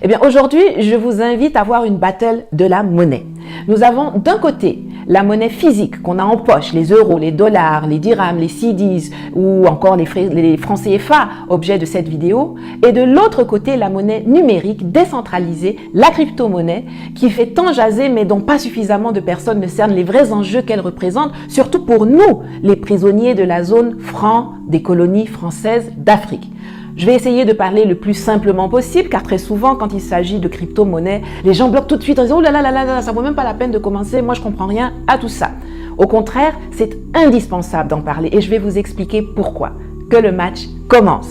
Eh bien, aujourd'hui, je vous invite à voir une battle de la monnaie. Nous avons d'un côté la monnaie physique qu'on a en poche, les euros, les dollars, les dirhams, les cedis ou encore les francs CFA, objet de cette vidéo. Et de l'autre côté, la monnaie numérique décentralisée, la crypto-monnaie, qui fait tant jaser mais dont pas suffisamment de personnes ne cernent les vrais enjeux qu'elle représente, surtout pour nous, les prisonniers de la zone franc des colonies françaises d'Afrique. Je vais essayer de parler le plus simplement possible, car très souvent, quand il s'agit de crypto-monnaie, les gens bloquent tout de suite en disant « Oh là là là là, ça vaut même pas la peine de commencer, moi je comprends rien à tout ça ». Au contraire, c'est indispensable d'en parler et je vais vous expliquer pourquoi. Que le match commence.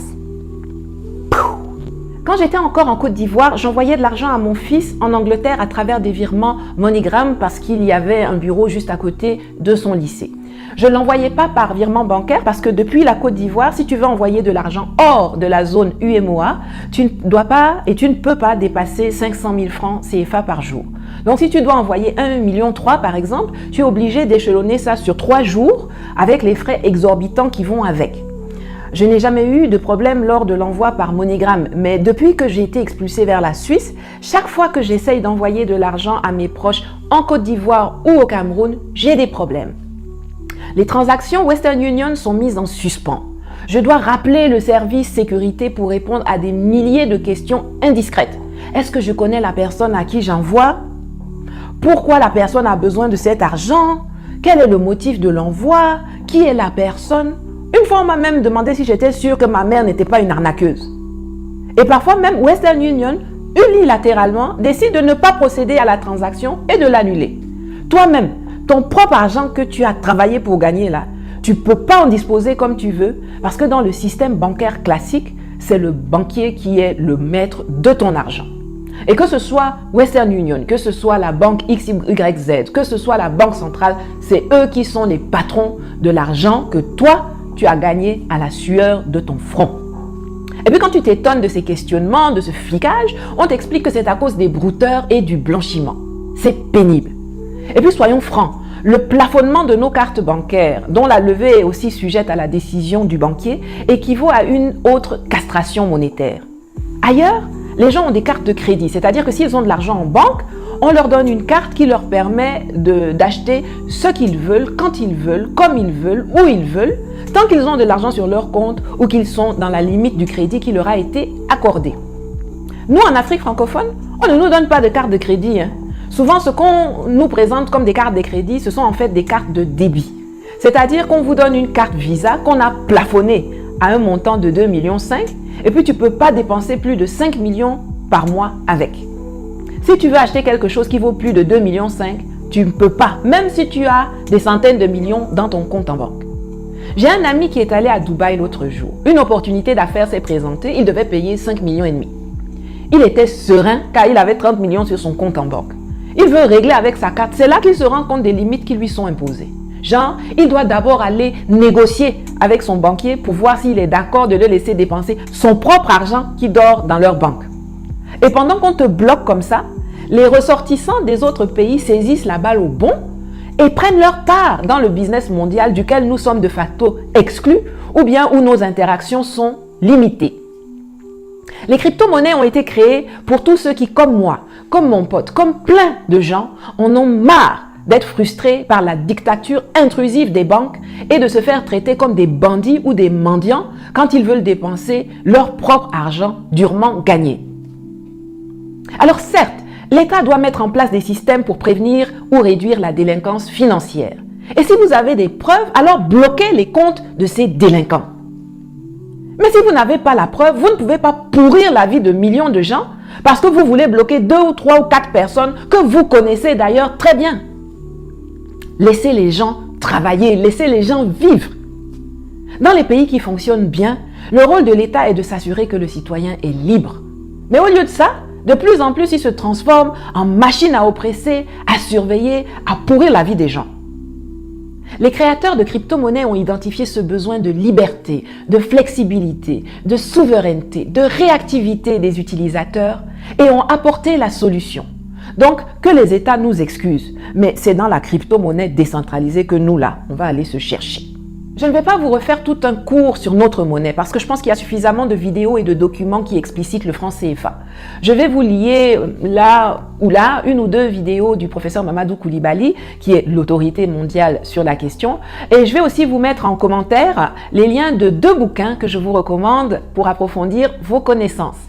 Quand j'étais encore en Côte d'Ivoire, j'envoyais de l'argent à mon fils en Angleterre à travers des virements MoneyGram parce qu'il y avait un bureau juste à côté de son lycée. Je ne l'envoyais pas par virement bancaire parce que depuis la Côte d'Ivoire, si tu veux envoyer de l'argent hors de la zone UEMOA, tu ne dois pas et tu ne peux pas dépasser 500 000 francs CFA par jour. Donc si tu dois envoyer 1,3 million par exemple, tu es obligé d'échelonner ça sur 3 jours avec les frais exorbitants qui vont avec. Je n'ai jamais eu de problème lors de l'envoi par MoneyGram, mais depuis que j'ai été expulsée vers la Suisse, chaque fois que j'essaye d'envoyer de l'argent à mes proches en Côte d'Ivoire ou au Cameroun, j'ai des problèmes. Les transactions Western Union sont mises en suspens. Je dois rappeler le service sécurité pour répondre à des milliers de questions indiscrètes. Est-ce que je connais la personne à qui j'envoie? Pourquoi la personne a besoin de cet argent? Quel est le motif de l'envoi? Qui est la personne? Une fois, on m'a même demandé si j'étais sûre que ma mère n'était pas une arnaqueuse. Et parfois même, Western Union, unilatéralement, décide de ne pas procéder à la transaction et de l'annuler. Toi-même, ton propre argent que tu as travaillé pour gagner là, tu ne peux pas en disposer comme tu veux parce que dans le système bancaire classique, c'est le banquier qui est le maître de ton argent. Et que ce soit Western Union, que ce soit la banque XYZ, que ce soit la banque centrale, c'est eux qui sont les patrons de l'argent que toi, tu as gagné à la sueur de ton front. Et puis quand tu t'étonnes de ces questionnements, de ce flicage, on t'explique que c'est à cause des brouteurs et du blanchiment. C'est pénible. Et puis soyons francs, le plafonnement de nos cartes bancaires, dont la levée est aussi sujette à la décision du banquier, équivaut à une autre castration monétaire. Ailleurs, les gens ont des cartes de crédit, c'est-à-dire que s'ils ont de l'argent en banque, on leur donne une carte qui leur permet d'acheter ce qu'ils veulent, quand ils veulent, comme ils veulent, où ils veulent, tant qu'ils ont de l'argent sur leur compte ou qu'ils sont dans la limite du crédit qui leur a été accordé. Nous, en Afrique francophone, on ne nous donne pas de carte de crédit. Souvent, ce qu'on nous présente comme des cartes de crédit, ce sont en fait des cartes de débit. C'est-à-dire qu'on vous donne une carte Visa qu'on a plafonnée à un montant de 2,5 millions et puis tu ne peux pas dépenser plus de 5 millions par mois avec. Si tu veux acheter quelque chose qui vaut plus de 2,5 millions, tu ne peux pas, même si tu as des centaines de millions dans ton compte en banque. J'ai un ami qui est allé à Dubaï l'autre jour. Une opportunité d'affaires s'est présentée, il devait payer 5,5 millions. Il était serein car il avait 30 millions sur son compte en banque. Il veut régler avec sa carte. C'est là qu'il se rend compte des limites qui lui sont imposées. Genre, il doit d'abord aller négocier avec son banquier pour voir s'il est d'accord de le laisser dépenser son propre argent qui dort dans leur banque. Et pendant qu'on te bloque comme ça, les ressortissants des autres pays saisissent la balle au bond et prennent leur part dans le business mondial duquel nous sommes de facto exclus ou bien où nos interactions sont limitées. Les crypto-monnaies ont été créées pour tous ceux qui, comme moi, comme mon pote, comme plein de gens, en ont marre d'être frustrés par la dictature intrusive des banques et de se faire traiter comme des bandits ou des mendiants quand ils veulent dépenser leur propre argent durement gagné. Alors certes, l'État doit mettre en place des systèmes pour prévenir ou réduire la délinquance financière. Et si vous avez des preuves, alors bloquez les comptes de ces délinquants. Mais si vous n'avez pas la preuve, vous ne pouvez pas pourrir la vie de millions de gens parce que vous voulez bloquer 2 ou 3 ou 4 personnes que vous connaissez d'ailleurs très bien. Laissez les gens travailler, laissez les gens vivre. Dans les pays qui fonctionnent bien, le rôle de l'État est de s'assurer que le citoyen est libre. Mais au lieu de ça, de plus en plus, il se transforme en machine à oppresser, à surveiller, à pourrir la vie des gens. Les créateurs de crypto-monnaies ont identifié ce besoin de liberté, de flexibilité, de souveraineté, de réactivité des utilisateurs et ont apporté la solution. Donc, que les États nous excusent, mais c'est dans la crypto-monnaie décentralisée que nous, là, on va aller se chercher. Je ne vais pas vous refaire tout un cours sur notre monnaie parce que je pense qu'il y a suffisamment de vidéos et de documents qui explicitent le franc CFA. Je vais vous lier là une ou deux vidéos du professeur Mamadou Coulibaly, qui est l'autorité mondiale sur la question. Et je vais aussi vous mettre en commentaire les liens de deux bouquins que je vous recommande pour approfondir vos connaissances.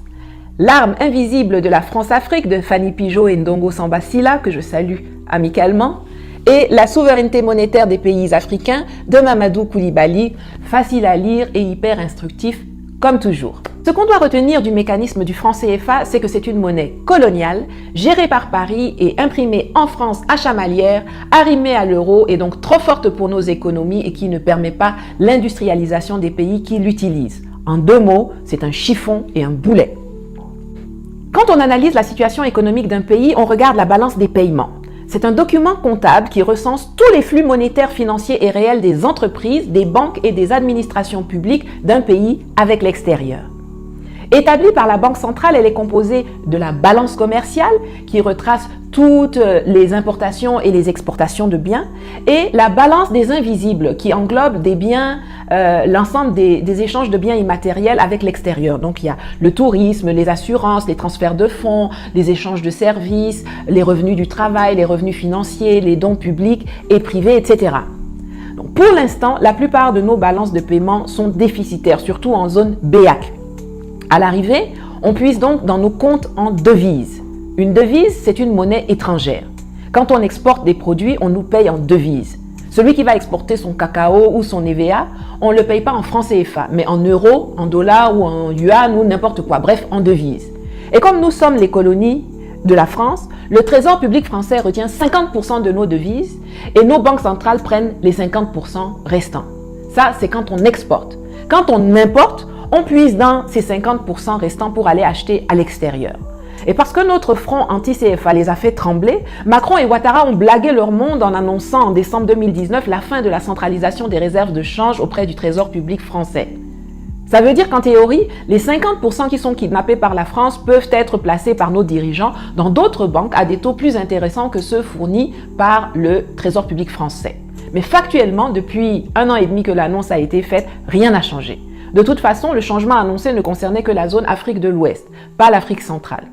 L'arme invisible de la France-Afrique de Fanny Pigeot et Ndongo Samba Sylla, que je salue amicalement, et La souveraineté monétaire des pays africains de Mamadou Coulibaly, facile à lire et hyper instructif comme toujours. Ce qu'on doit retenir du mécanisme du franc CFA, c'est que c'est une monnaie coloniale, gérée par Paris et imprimée en France à chamalières, arrimée à l'euro et donc trop forte pour nos économies et qui ne permet pas l'industrialisation des pays qui l'utilisent. En deux mots, c'est un chiffon et un boulet. Quand on analyse la situation économique d'un pays, on regarde la balance des paiements. C'est un document comptable qui recense tous les flux monétaires, financiers et réels des entreprises, des banques et des administrations publiques d'un pays avec l'extérieur. Établie par la Banque centrale, elle est composée de la balance commerciale qui retrace toutes les importations et les exportations de biens et la balance des invisibles qui englobe des biens, l'ensemble des échanges de biens immatériels avec l'extérieur. Donc il y a le tourisme, les assurances, les transferts de fonds, les échanges de services, les revenus du travail, les revenus financiers, les dons publics et privés, etc. Donc, pour l'instant, la plupart de nos balances de paiement sont déficitaires, surtout en zone BEAC. À l'arrivée, on puise donc dans nos comptes en devises. Une devise, c'est une monnaie étrangère. Quand on exporte des produits, on nous paye en devises. Celui qui va exporter son cacao ou son EVA, on ne le paye pas en francs CFA, mais en euros, en dollars ou en yuan ou n'importe quoi, bref, en devises. Et comme nous sommes les colonies de la France, le Trésor public français retient 50% de nos devises et nos banques centrales prennent les 50% restants. Ça, c'est quand on exporte. Quand on importe, on puise dans ces 50% restants pour aller acheter à l'extérieur. Et parce que notre front anti-CFA les a fait trembler, Macron et Ouattara ont blagué leur monde en annonçant en décembre 2019 la fin de la centralisation des réserves de change auprès du Trésor public français. Ça veut dire qu'en théorie, les 50% qui sont kidnappés par la France peuvent être placés par nos dirigeants dans d'autres banques à des taux plus intéressants que ceux fournis par le Trésor public français. Mais factuellement, depuis 1 an et demi que l'annonce a été faite, rien n'a changé. De toute façon, le changement annoncé ne concernait que la zone Afrique de l'Ouest, pas l'Afrique centrale.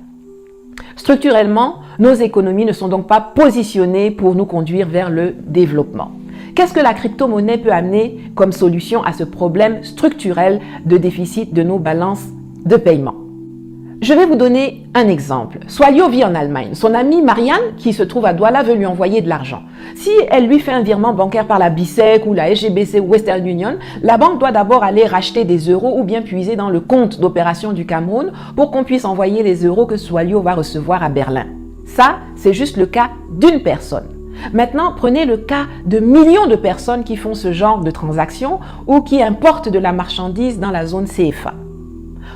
Structurellement, nos économies ne sont donc pas positionnées pour nous conduire vers le développement. Qu'est-ce que la crypto-monnaie peut amener comme solution à ce problème structurel de déficit de nos balances de paiement? Je vais vous donner un exemple. Swalio vit en Allemagne. Son amie Marianne, qui se trouve à Douala, veut lui envoyer de l'argent. Si elle lui fait un virement bancaire par la BICEC ou la SGBC ou Western Union, la banque doit d'abord aller racheter des euros ou bien puiser dans le compte d'opération du Cameroun pour qu'on puisse envoyer les euros que Swalio va recevoir à Berlin. Ça, c'est juste le cas d'une personne. Maintenant, prenez le cas de millions de personnes qui font ce genre de transactions ou qui importent de la marchandise dans la zone CFA.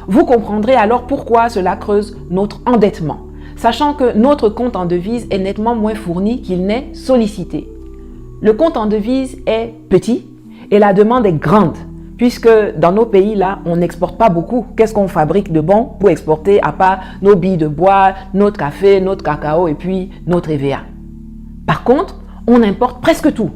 Vous comprendrez alors pourquoi cela creuse notre endettement, sachant que notre compte en devise est nettement moins fourni qu'il n'est sollicité. Le compte en devise est petit et la demande est grande, puisque dans nos pays là, on n'exporte pas beaucoup. Qu'est-ce qu'on fabrique de bon pour exporter à part nos billes de bois, notre café, notre cacao et puis notre EVA? Par contre, on importe presque tout.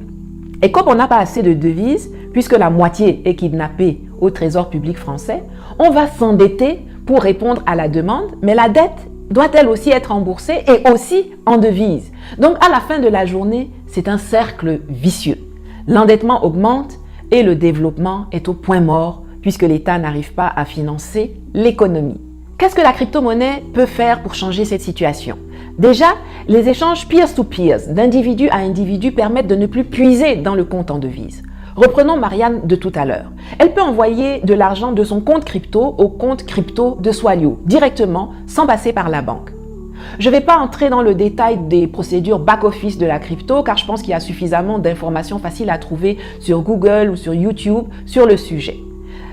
Et comme on n'a pas assez de devises, puisque la moitié est kidnappée au Trésor public français, on va s'endetter pour répondre à la demande, mais la dette doit elle aussi être remboursée et aussi en devises. Donc à la fin de la journée, c'est un cercle vicieux. L'endettement augmente et le développement est au point mort puisque l'État n'arrive pas à financer l'économie. Qu'est-ce que la crypto-monnaie peut faire pour changer cette situation? Déjà, les échanges peer-to-peer, d'individu à individu, permettent de ne plus puiser dans le compte en devise. Reprenons Marianne de tout à l'heure. Elle peut envoyer de l'argent de son compte crypto au compte crypto de Swalio, directement, sans passer par la banque. Je ne vais pas entrer dans le détail des procédures back-office de la crypto, car je pense qu'il y a suffisamment d'informations faciles à trouver sur Google ou sur YouTube sur le sujet.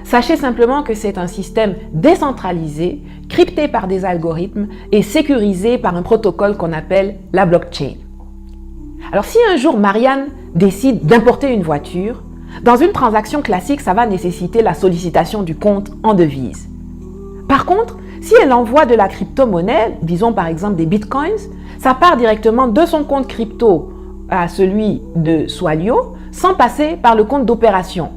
Sachez simplement que c'est un système décentralisé, crypté par des algorithmes et sécurisé par un protocole qu'on appelle la blockchain. Alors si un jour Marianne décide d'importer une voiture, dans une transaction classique, ça va nécessiter la sollicitation du compte en devise. Par contre, si elle envoie de la crypto-monnaie, disons par exemple des bitcoins, ça part directement de son compte crypto à celui de Soilio sans passer par le compte d'opération.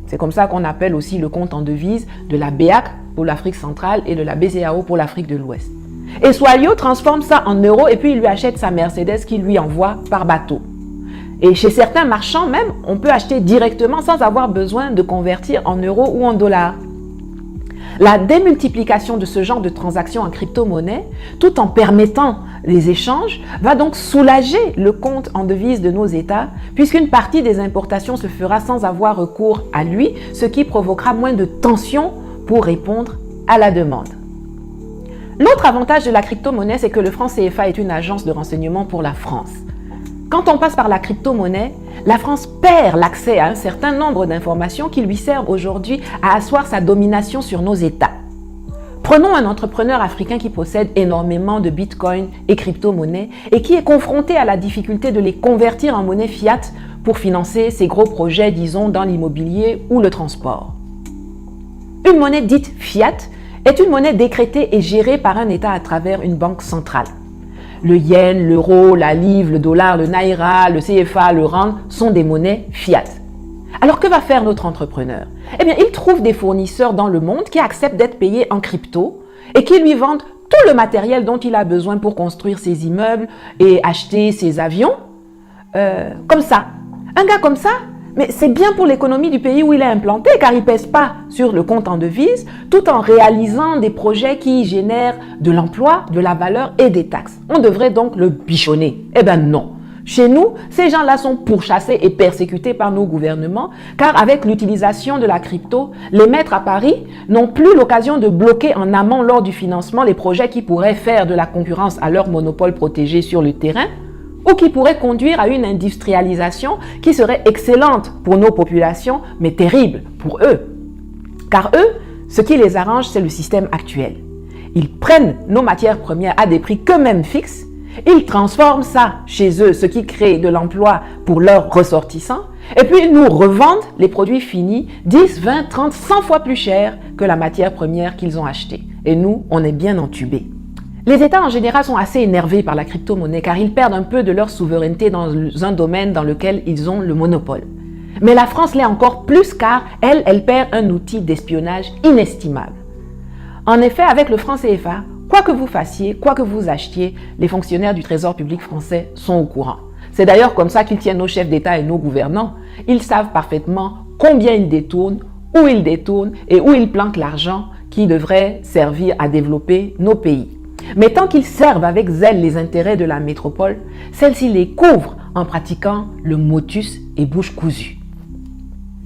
C'est comme ça qu'on appelle aussi le compte en devise de la BEAC pour l'Afrique centrale et de la BCAO pour l'Afrique de l'Ouest. Et Soilio transforme ça en euros et puis il lui achète sa Mercedes qu'il lui envoie par bateau. Et chez certains marchands même, on peut acheter directement sans avoir besoin de convertir en euros ou en dollars. La démultiplication de ce genre de transactions en crypto-monnaie, tout en permettant les échanges, va donc soulager le compte en devise de nos États, puisqu'une partie des importations se fera sans avoir recours à lui, ce qui provoquera moins de tensions pour répondre à la demande. L'autre avantage de la crypto-monnaie, c'est que le franc CFA est une agence de renseignement pour la France. Quand on passe par la crypto-monnaie, la France perd l'accès à un certain nombre d'informations qui lui servent aujourd'hui à asseoir sa domination sur nos États. Prenons un entrepreneur africain qui possède énormément de bitcoin et crypto-monnaies et qui est confronté à la difficulté de les convertir en monnaie fiat pour financer ses gros projets, disons, dans l'immobilier ou le transport. Une monnaie dite fiat est une monnaie décrétée et gérée par un État à travers une banque centrale. Le yen, l'euro, la livre, le dollar, le naira, le CFA, le rand sont des monnaies fiat. Alors que va faire notre entrepreneur? Eh bien, il trouve des fournisseurs dans le monde qui acceptent d'être payés en crypto et qui lui vendent tout le matériel dont il a besoin pour construire ses immeubles et acheter ses avions. Comme ça. Un gars comme ça, mais c'est bien pour l'économie du pays où il est implanté car il ne pèse pas sur le compte en devise tout en réalisant des projets qui génèrent de l'emploi, de la valeur et des taxes. On devrait donc le bichonner. Eh bien non. Chez nous, ces gens-là sont pourchassés et persécutés par nos gouvernements car avec l'utilisation de la crypto, les maîtres à Paris n'ont plus l'occasion de bloquer en amont lors du financement les projets qui pourraient faire de la concurrence à leur monopole protégé sur le terrain ou qui pourraient conduire à une industrialisation qui serait excellente pour nos populations, mais terrible pour eux. Car eux, ce qui les arrange, c'est le système actuel. Ils prennent nos matières premières à des prix qu'eux-mêmes fixes, ils transforment ça chez eux, ce qui crée de l'emploi pour leurs ressortissants, et puis ils nous revendent les produits finis 10, 20, 30, 100 fois plus cher que la matière première qu'ils ont achetée. Et nous, on est bien entubés. Les États en général sont assez énervés par la crypto-monnaie car ils perdent un peu de leur souveraineté dans un domaine dans lequel ils ont le monopole. Mais la France l'est encore plus car elle perd un outil d'espionnage inestimable. En effet, avec le franc CFA, quoi que vous fassiez, quoi que vous achetiez, les fonctionnaires du Trésor public français sont au courant. C'est d'ailleurs comme ça qu'ils tiennent nos chefs d'État et nos gouvernants. Ils savent parfaitement combien ils détournent, où ils détournent et où ils planquent l'argent qui devrait servir à développer nos pays. Mais tant qu'ils servent avec zèle les intérêts de la métropole, celle-ci les couvre en pratiquant le motus et bouche cousue.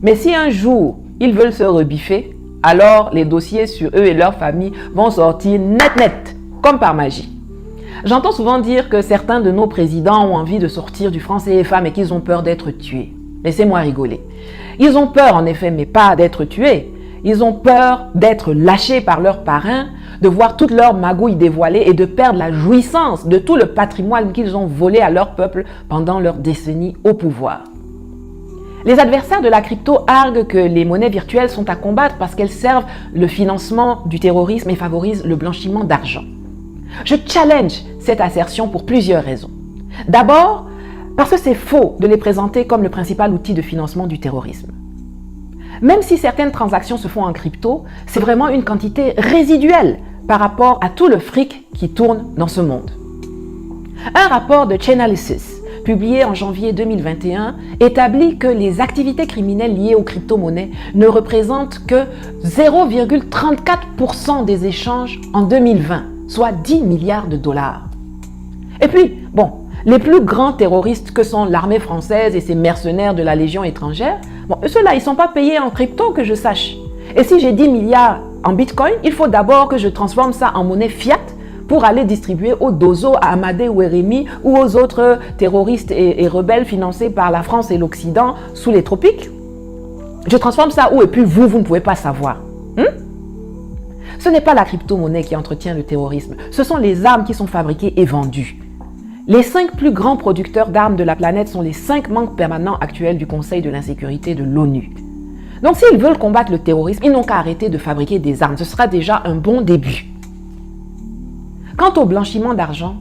Mais si un jour ils veulent se rebiffer, alors les dossiers sur eux et leurs familles vont sortir net, comme par magie. J'entends souvent dire que certains de nos présidents ont envie de sortir du franc CFA mais qu'ils ont peur d'être tués. Laissez-moi rigoler. Ils ont peur en effet, mais pas d'être tués. Ils ont peur d'être lâchés par leurs parrains, de voir toute leur magouille dévoilée et de perdre la jouissance de tout le patrimoine qu'ils ont volé à leur peuple pendant leur décennie au pouvoir. Les adversaires de la crypto arguent que les monnaies virtuelles sont à combattre parce qu'elles servent le financement du terrorisme et favorisent le blanchiment d'argent. Je challenge cette assertion pour plusieurs raisons. D'abord, parce que c'est faux de les présenter comme le principal outil de financement du terrorisme. Même si certaines transactions se font en crypto, c'est vraiment une quantité résiduelle par rapport à tout le fric qui tourne dans ce monde. Un rapport de Chainalysis, publié en janvier 2021, établit que les activités criminelles liées aux crypto-monnaies ne représentent que 0,34% des échanges en 2020, soit 10 milliards de dollars. Et puis, bon, les plus grands terroristes que sont l'armée française et ses mercenaires de la Légion étrangère, ceux-là, ils ne sont pas payés en crypto que je sache. Et si j'ai 10 milliards en bitcoin, il faut d'abord que je transforme ça en monnaie fiat pour aller distribuer aux Dozo, à Amadé Ouérémy ou aux autres terroristes et rebelles financés par la France et l'Occident sous les tropiques. Je transforme ça où? Et puis vous ne pouvez pas savoir. Ce n'est pas la crypto-monnaie qui entretient le terrorisme. Ce sont les armes qui sont fabriquées et vendues. Les 5 plus grands producteurs d'armes de la planète sont les 5 membres permanents actuels du Conseil de l'insécurité de l'ONU. Donc s'ils veulent combattre le terrorisme, ils n'ont qu'à arrêter de fabriquer des armes. Ce sera déjà un bon début. Quant au blanchiment d'argent,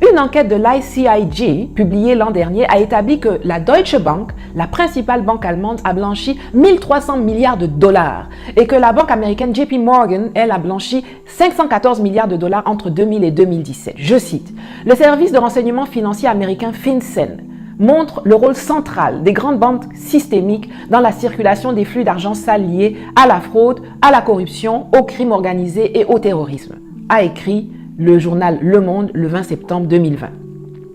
Une enquête de l'ICIG, publiée l'an dernier, a établi que la Deutsche Bank, la principale banque allemande, a blanchi 1300 milliards de dollars et que la banque américaine JP Morgan, elle, a blanchi 514 milliards de dollars entre 2000 et 2017. Je cite, « Le service de renseignement financier américain FinCEN montre le rôle central des grandes banques systémiques dans la circulation des flux d'argent sale liés à la fraude, à la corruption, au crime organisé et au terrorisme », a écrit le journal Le Monde le 20 septembre 2020.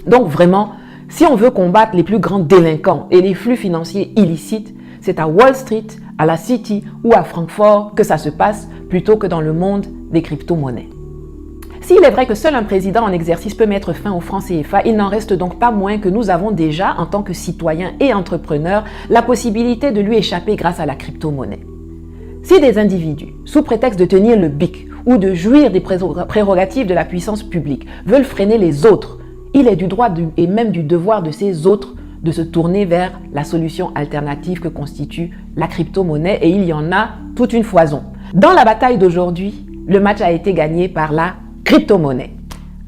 Donc vraiment, si on veut combattre les plus grands délinquants et les flux financiers illicites, c'est à Wall Street, à la City ou à Francfort que ça se passe plutôt que dans le monde des crypto-monnaies. S'il est vrai que seul un président en exercice peut mettre fin au franc CFA, il n'en reste donc pas moins que nous avons déjà, en tant que citoyens et entrepreneurs, la possibilité de lui échapper grâce à la crypto-monnaie. Si des individus, sous prétexte de tenir le BIC ou de jouir des prérogatives de la puissance publique, veulent freiner les autres, il est du droit et même du devoir de ces autres de se tourner vers la solution alternative que constitue la crypto-monnaie, et il y en a toute une foison. Dans la bataille d'aujourd'hui, le match a été gagné par la crypto-monnaie.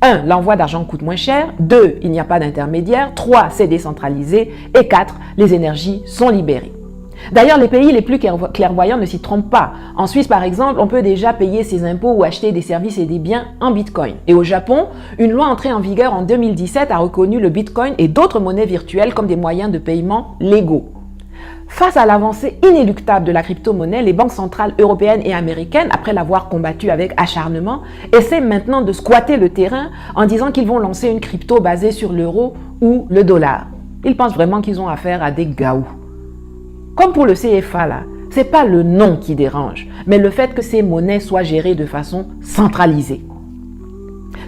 1. L'envoi d'argent coûte moins cher. 2. Il n'y a pas d'intermédiaire. 3. C'est décentralisé. Et 4. Les énergies sont libérées. D'ailleurs, les pays les plus clairvoyants ne s'y trompent pas. En Suisse, par exemple, on peut déjà payer ses impôts ou acheter des services et des biens en Bitcoin. Et au Japon, une loi entrée en vigueur en 2017 a reconnu le Bitcoin et d'autres monnaies virtuelles comme des moyens de paiement légaux. Face à l'avancée inéluctable de la crypto-monnaie, les banques centrales européennes et américaines, après l'avoir combattue avec acharnement, essaient maintenant de squatter le terrain en disant qu'ils vont lancer une crypto basée sur l'euro ou le dollar. Ils pensent vraiment qu'ils ont affaire à des gaous. Comme pour le CFA là, c'est pas le nom qui dérange, mais le fait que ces monnaies soient gérées de façon centralisée.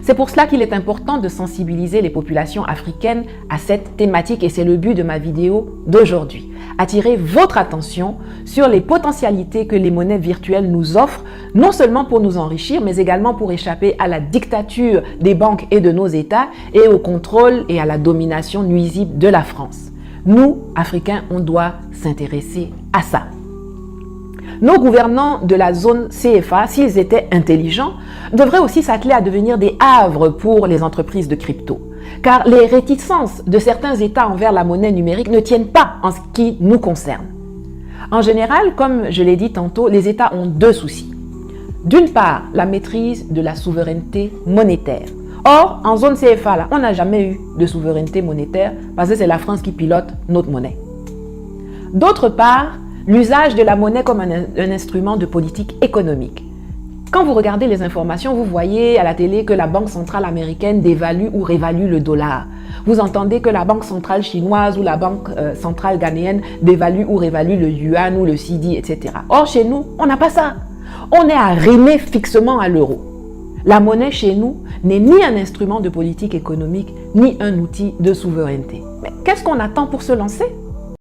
C'est pour cela qu'il est important de sensibiliser les populations africaines à cette thématique et c'est le but de ma vidéo d'aujourd'hui. Attirer votre attention sur les potentialités que les monnaies virtuelles nous offrent, non seulement pour nous enrichir, mais également pour échapper à la dictature des banques et de nos États et au contrôle et à la domination nuisible de la France. Nous, Africains, on doit s'intéresser à ça. Nos gouvernants de la zone CFA, s'ils étaient intelligents, devraient aussi s'atteler à devenir des havres pour les entreprises de crypto. Car les réticences de certains États envers la monnaie numérique ne tiennent pas en ce qui nous concerne. En général, comme je l'ai dit tantôt, les États ont deux soucis. D'une part, la maîtrise de la souveraineté monétaire. Or, en zone CFA, là, on n'a jamais eu de souveraineté monétaire parce que c'est la France qui pilote notre monnaie. D'autre part, l'usage de la monnaie comme un instrument de politique économique. Quand vous regardez les informations, vous voyez à la télé que la Banque centrale américaine dévalue ou révalue le dollar. Vous entendez que la Banque centrale chinoise ou la Banque centrale ghanéenne dévalue ou révalue le yuan ou le cedi, etc. Or, chez nous, on n'a pas ça. On est arrimé fixement à l'euro. La monnaie chez nous n'est ni un instrument de politique économique, ni un outil de souveraineté. Mais qu'est-ce qu'on attend pour se lancer ?